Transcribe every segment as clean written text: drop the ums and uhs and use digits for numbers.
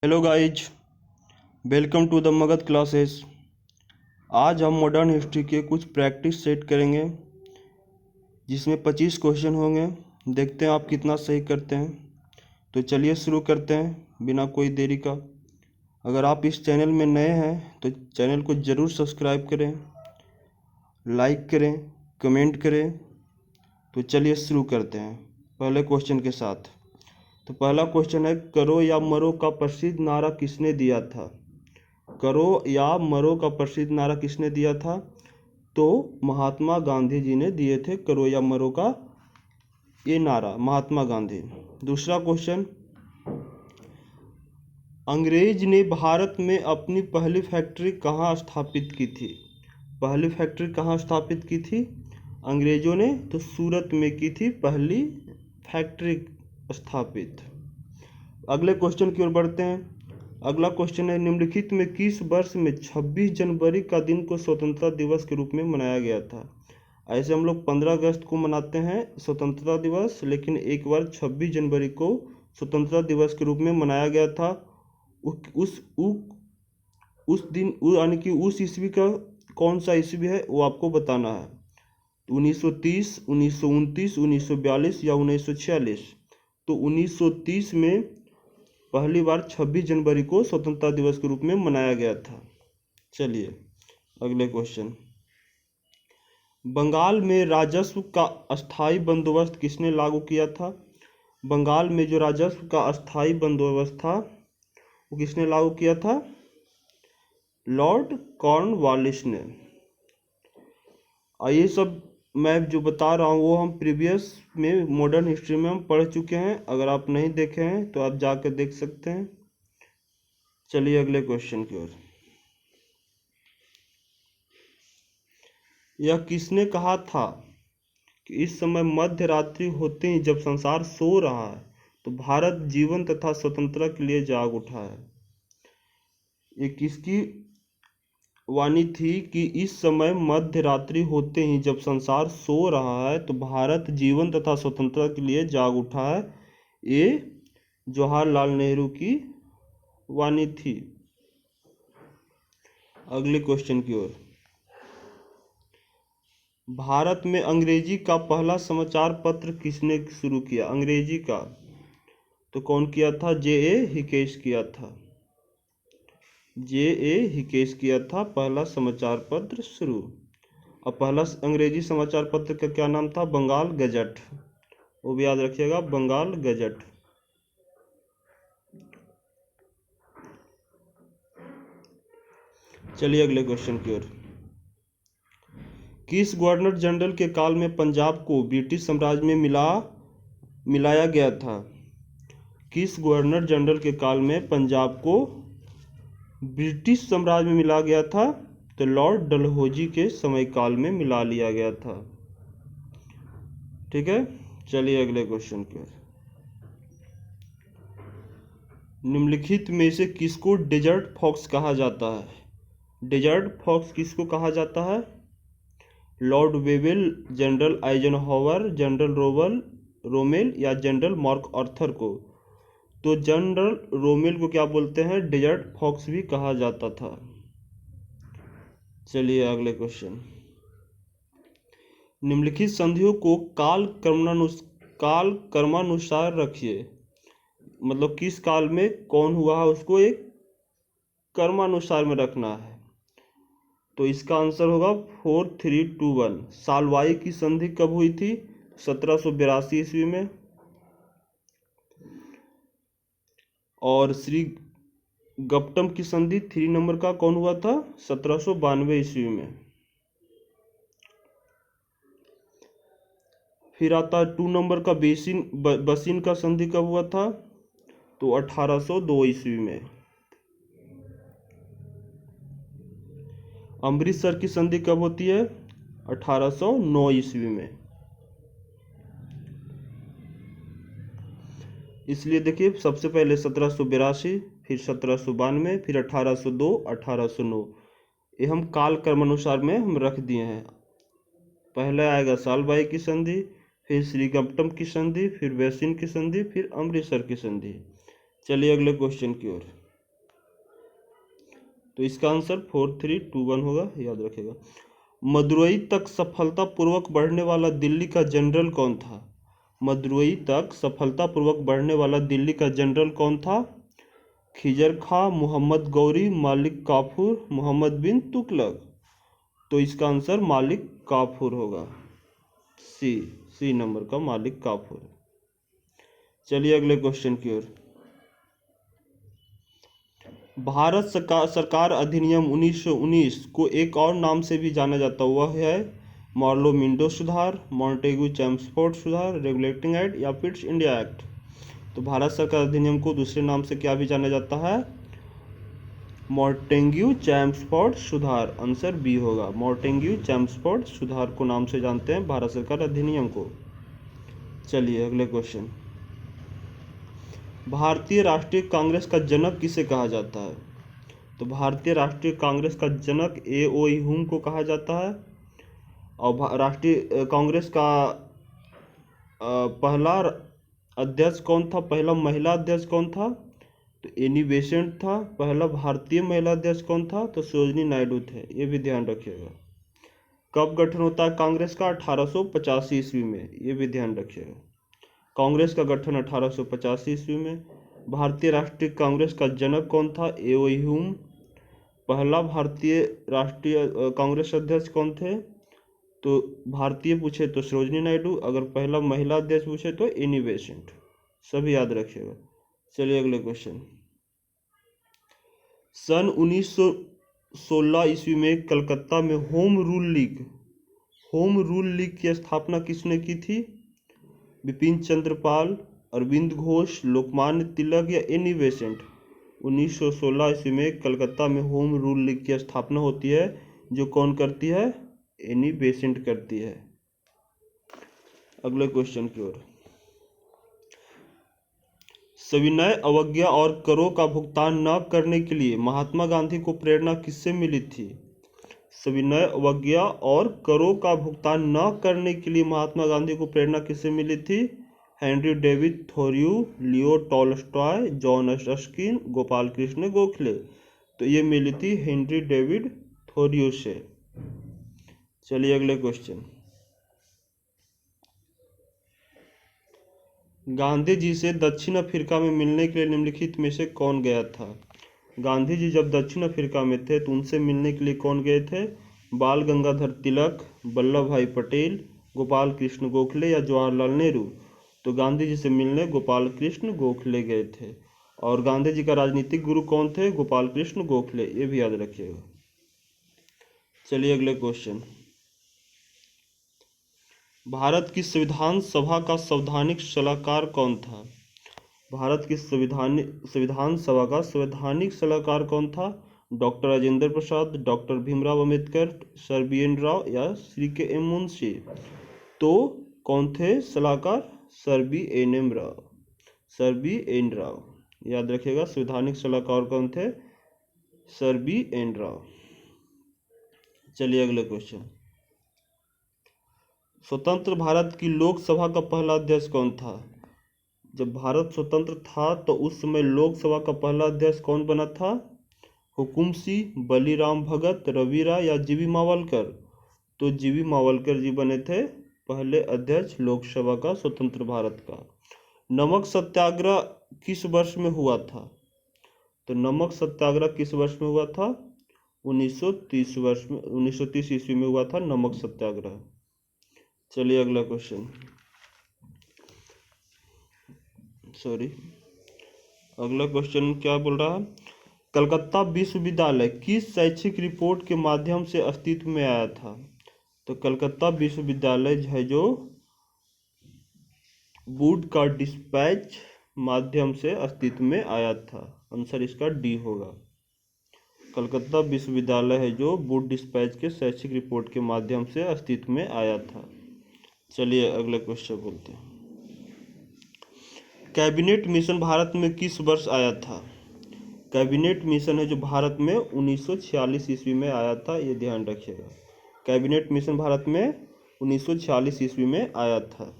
Hello guys, welcome to the Magadh classes. आज हम modern history के कुछ प्रैक्टिस सेट करेंगे जिसमें 25 क्वेश्चन होंगे। देखते हैं आप कितना सही करते हैं। तो चलिए शुरू करते हैं बिना कोई देरी का। अगर आप इस चैनल में नए हैं तो चैनल को ज़रूर सब्सक्राइब करें, लाइक करें, कमेंट करें। तो चलिए शुरू करते हैं पहले क्वेश्चन के साथ। तो पहला क्वेश्चन है, करो या मरो का प्रसिद्ध नारा किसने दिया था? करो या मरो का प्रसिद्ध नारा किसने दिया था? तो महात्मा गांधी जी ने दिए थे करो या मरो का ये नारा, महात्मा गांधी। दूसरा क्वेश्चन, अंग्रेज ने भारत में अपनी पहली फैक्ट्री कहाँ स्थापित की थी? पहली फैक्ट्री कहाँ स्थापित की थी अंग्रेजों ने? तो सूरत में की थी पहली फैक्ट्री स्थापित। अगले क्वेश्चन की ओर बढ़ते हैं। अगला क्वेश्चन है, निम्नलिखित में किस वर्ष में 26 जनवरी का दिन को स्वतंत्रता दिवस के रूप में मनाया गया था? ऐसे हम लोग 15 अगस्त को मनाते हैं स्वतंत्रता दिवस, लेकिन एक बार 26 जनवरी को स्वतंत्रता दिवस के रूप में मनाया गया था। उस दिन यानी कि उस ईस्वी का कौन सा ईस्वी है वो आपको बताना है। 1930, 1929, 1942 या 1946? तो 1930 में पहली बार 26 जनवरी को स्वतंत्रता दिवस के रूप में मनाया गया था। चलिए अगले क्वेश्चन, बंगाल में राजस्व का अस्थायी बंदोबस्त किसने लागू किया था? बंगाल में जो राजस्व का अस्थायी बंदोबस्त था वो किसने लागू किया था? लॉर्ड कॉर्नवालिस ने। ये सब मैं जो बता रहा हूँ वो हम प्रीवियस में मॉडर्न हिस्ट्री में हम पढ़ चुके हैं। अगर आप नहीं देखे हैं तो आप जाकर देख सकते हैं। चलिए अगले क्वेश्चन की ओर। यह किसने कहा था कि इस समय मध्य रात्रि होते ही जब संसार सो रहा है तो भारत जीवन तथा स्वतंत्रता के लिए जाग उठा है? ये किसकी वाणी थी कि इस समय मध्य रात्रि होते ही जब संसार सो रहा है तो भारत जीवन तथा स्वतंत्रता के लिए जाग उठा है? ये जवाहरलाल नेहरू की वाणी थी। अगले क्वेश्चन की ओर, भारत में अंग्रेजी का पहला समाचार पत्र किसने शुरू किया? अंग्रेजी का तो कौन किया था? J.A. हिकेश किया था। J.A. हिकेश किया था पहला समाचार पत्र शुरू। और पहला अंग्रेजी समाचार पत्र का क्या नाम था? बंगाल गजट। वो भी याद रखिएगा, बंगाल गजट। चलिए अगले क्वेश्चन की ओर, किस गवर्नर जनरल के काल में पंजाब को ब्रिटिश साम्राज्य में मिलाया गया था? किस गवर्नर जनरल के काल में पंजाब को ब्रिटिश साम्राज्य में मिला गया था? तो लॉर्ड डलहौजी के समय काल में मिला लिया गया था। ठीक है, चलिए अगले क्वेश्चन की ओर। निम्नलिखित में से किसको डेजर्ट फॉक्स कहा जाता है? डेजर्ट फॉक्स किसको कहा जाता है? Lord Wavell, General Eisenhower, General Rommel या जनरल मार्क आर्थर को? तो जनरल रोमेल को क्या बोलते हैं? डेजर्ट फॉक्स भी कहा जाता था। चलिए अगले क्वेश्चन, निम्नलिखित संधियों को काल क्रमानुसार रखिए। मतलब किस काल में कौन हुआ है उसको एक क्रमानुसार में रखना है। तो इसका आंसर होगा 4321। सालवाई की संधि कब हुई थी? 1782 ईस्वी में। और श्री गप्टम की संधि 3 नंबर का कौन हुआ था? 1792 ईस्वी में। फिर आता 2 नंबर का बसीन का संधि कब हुआ था? तो 1802 ईस्वी में। अमृतसर की संधि कब होती है? 1809 ईस्वी में। इसलिए देखिए, सबसे पहले 1782, फिर 1792, फिर 1802, 1809। ये हम काल क्रमानुसार में हम रख दिए हैं। पहले आएगा सालबाई की संधि, फिर श्रीगप्टम की संधि, फिर वैसिन की संधि, फिर अमृतसर की संधि। चलिए अगले क्वेश्चन की ओर। तो इसका आंसर 4321 होगा, याद रखेगा। मदुरई तक सफलतापूर्वक बढ़ने वाला दिल्ली का जनरल कौन था? मदुरई तक सफलतापूर्वक बढ़ने वाला दिल्ली का जनरल कौन था? खिजर खां, मोहम्मद गौरी, मालिक काफूर, मोहम्मद बिन तुगलक। तो इसका आंसर मालिक काफूर होगा, सी नंबर का मालिक काफूर। चलिए अगले क्वेश्चन की ओर। भारत सरकार अधिनियम 1919 को एक और नाम से भी जाना जाता हुआ है मॉर्लो मिंटो सुधार, मॉन्टेग्यू चैम्सफोर्ड सुधार, रेगुलेटिंग एक्ट या फिट्स इंडिया एक्ट। तो भारत सरकार अधिनियम को दूसरे नाम से क्या भी जाना जाता है? मॉन्टेग्यू चैम्सफोर्ड सुधार। आंसर बी होगा, मॉन्टेग्यू चैम्सफोर्ड सुधार को नाम से जानते हैं भारत सरकार अधिनियम को। चलिए अगले क्वेश्चन। भारतीय राष्ट्रीय कांग्रेस का जनक किसे कहा जाता है? तो भारतीय राष्ट्रीय कांग्रेस का जनक ए.ओ. ह्यूम को कहा जाता है। और राष्ट्रीय कांग्रेस का पहला अध्यक्ष कौन था? पहला महिला अध्यक्ष कौन था? तो एनी बेसेंट था। पहला भारतीय महिला अध्यक्ष कौन था? तो सरोजिनी नायडू थे, ये भी ध्यान रखिएगा। कब गठन होता है कांग्रेस का? 1885 ईस्वी में, ये भी ध्यान रखिएगा। कांग्रेस का गठन 1885 ईस्वी में। भारतीय राष्ट्रीय कांग्रेस का जनक कौन था? ए.ओ. ह्यूम। पहला भारतीय राष्ट्रीय कांग्रेस अध्यक्ष कौन थे? तो भारतीय पूछे तो सरोजिनी नायडू, अगर पहला महिला अध्यक्ष पूछे तो एनी बेसेंट। सभी याद रखिएगा। चलिए अगले क्वेश्चन। सन 1916 ईस्वी में कलकत्ता में होम रूल लीग की स्थापना किसने की थी? बिपिन चंद्र पाल, अरविंद घोष, लोकमान्य तिलक या एनी बेसेंट। 1916 ईस्वी में कलकत्ता में होम रूल लीग की स्थापना होती है, जो कौन करती है? एनी बेसेंट करती है। अगले क्वेश्चन की ओर। सविनय अवज्ञा और करों का भुगतान न करने के लिए महात्मा गांधी को प्रेरणा किससे मिली थी? सविनय अवज्ञा और करों का भुगतान न करने के लिए महात्मा गांधी को प्रेरणा किससे मिली थी? हेनरी डेविड थोरियू, लियो Tolstoy, John Ruskin, Gopal Krishna Gokhale. तो ये मिली थी हेनरी डेविड थोरियू से। चलिए अगले क्वेश्चन। गांधी जी से दक्षिण अफ्रीका में मिलने के लिए निम्नलिखित में से कौन गया था? गांधी जी जब दक्षिण अफ्रीका में थे तो उनसे मिलने के लिए कौन गए थे? बाल गंगाधर तिलक, वल्लभ भाई पटेल, गोपाल कृष्ण गोखले या जवाहरलाल नेहरू। तो गांधी जी से मिलने गोपाल कृष्ण गोखले गए थे। और गांधी जी का राजनीतिक गुरु कौन थे? गोपाल कृष्ण गोखले, ये भी याद रखिएगा। चलिए अगले क्वेश्चन। भारत की संविधान सभा का संवैधानिक सलाहकार कौन था? भारत की संविधान सभा का संवैधानिक सलाहकार कौन था? Doctor Rajendra Prasad, doctor Bhimrao Ambedkar, sir B N. Rau या श्री के.एम. मुंशी। तो कौन थे सलाहकार? Sir B N. Rau, sir B N. Rau, याद रखिएगा। संवैधानिक सलाहकार कौन थे? Sir B N. राव। चलिए अगले क्वेश्चन। स्वतंत्र भारत की लोकसभा का पहला अध्यक्ष कौन था? जब भारत स्वतंत्र था तो उस समय लोकसभा का पहला अध्यक्ष कौन बना था? हुकुम सिंह, बलीराम भगत, रवि राय या जीवी मावलकर। तो जीवी मावलकर जी बने थे पहले अध्यक्ष लोकसभा का स्वतंत्र भारत का। नमक सत्याग्रह किस वर्ष में हुआ था? तो नमक सत्याग्रह किस वर्ष में हुआ था? 1930 ईस्वी में हुआ था नमक सत्याग्रह। चलिए अगला क्वेश्चन। अगला क्वेश्चन क्या बोल रहा है? कलकत्ता विश्वविद्यालय किस शैक्षिक रिपोर्ट के माध्यम से अस्तित्व में आया था? तो कलकत्ता विश्वविद्यालय है जो वुड का डिस्पैच माध्यम से अस्तित्व में आया था। आंसर इसका डी होगा। कलकत्ता विश्वविद्यालय है जो वुड डिस्पैच के शैक्षिक रिपोर्ट के माध्यम से अस्तित्व में आया था। चलिए अगले क्वेश्चन बोलते हैं। कैबिनेट मिशन भारत में किस वर्ष आया था? कैबिनेट मिशन है जो भारत में 1946 ईस्वी में आया था, ये ध्यान रखिएगा। कैबिनेट मिशन भारत में 1946 ईस्वी में आया था।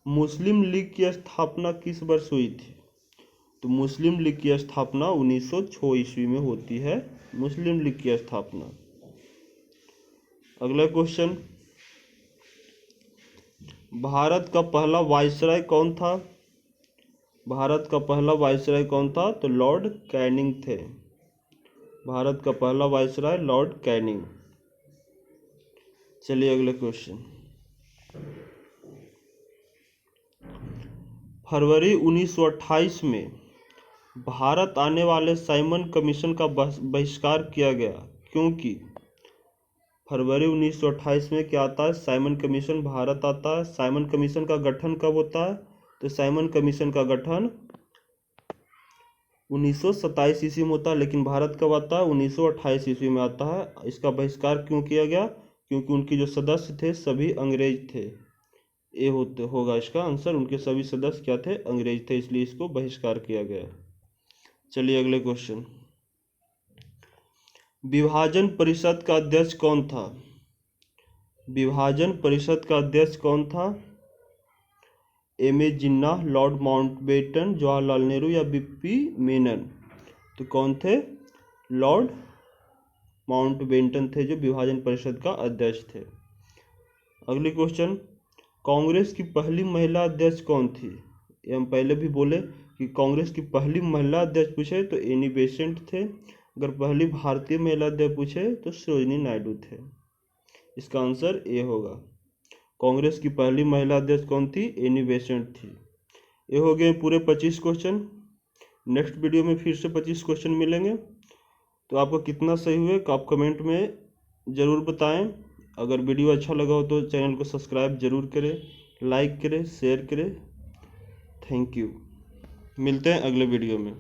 मुस्लिम लीग की स्थापना किस वर्ष हुई थी? तो मुस्लिम लीग की स्थापना 1906 ईस्वी में होती है मुस्लिम लीग की स्थापना। अगला क्वेश्चन, भारत का पहला वायसराय कौन था? भारत का पहला वायसराय कौन था? तो लॉर्ड कैनिंग थे। भारत का पहला वायसराय लॉर्ड कैनिंग। चलिए अगले क्वेश्चन, फरवरी 1928 में भारत आने वाले साइमन कमीशन का बहिष्कार किया गया क्योंकि फरवरी 1928 में क्या आता है? साइमन कमीशन भारत आता है। साइमन कमीशन का गठन कब होता है? तो साइमन कमीशन का गठन 1927 ईस्वी में होता है, लेकिन भारत कब आता है? 1928 ईस्वी में आता है। इसका बहिष्कार क्यों किया गया? क्योंकि उनके जो सदस्य थे सभी अंग्रेज थे। ये होगा इसका आंसर, उनके सभी सदस्य क्या थे? अंग्रेज थे, इसलिए इसको बहिष्कार किया गया। चलिए अगले क्वेश्चन, विभाजन परिषद का अध्यक्ष कौन था? विभाजन परिषद का अध्यक्ष कौन था? एम.ए. जिन्ना, लॉर्ड माउंटबेटन, जवाहरलाल नेहरू या बी.पी. मेनन? तो कौन थे? लॉर्ड माउंटबेटन थे जो विभाजन परिषद का अध्यक्ष थे। अगली क्वेश्चन, कांग्रेस की पहली महिला अध्यक्ष कौन थी? ये हम पहले भी बोले कि कांग्रेस की पहली महिला अध्यक्ष पूछे तो एनी बेसेंट थे। अगर पहली भारतीय महिला अध्यक्ष पूछे तो सरोजिनी नायडू थे। इसका आंसर ए होगा। कांग्रेस की पहली महिला अध्यक्ष कौन थी? एनी बेसेंट थी। ये हो गए पूरे 25 क्वेश्चन। नेक्स्ट वीडियो में फिर से 25 क्वेश्चन मिलेंगे। तो आपको कितना सही हुए आप कमेंट में ज़रूर बताएं। अगर वीडियो अच्छा लगा हो तो चैनल को सब्सक्राइब जरूर करें, लाइक करें, शेयर करें। Thank you. मिलते हैं अगले वीडियो में।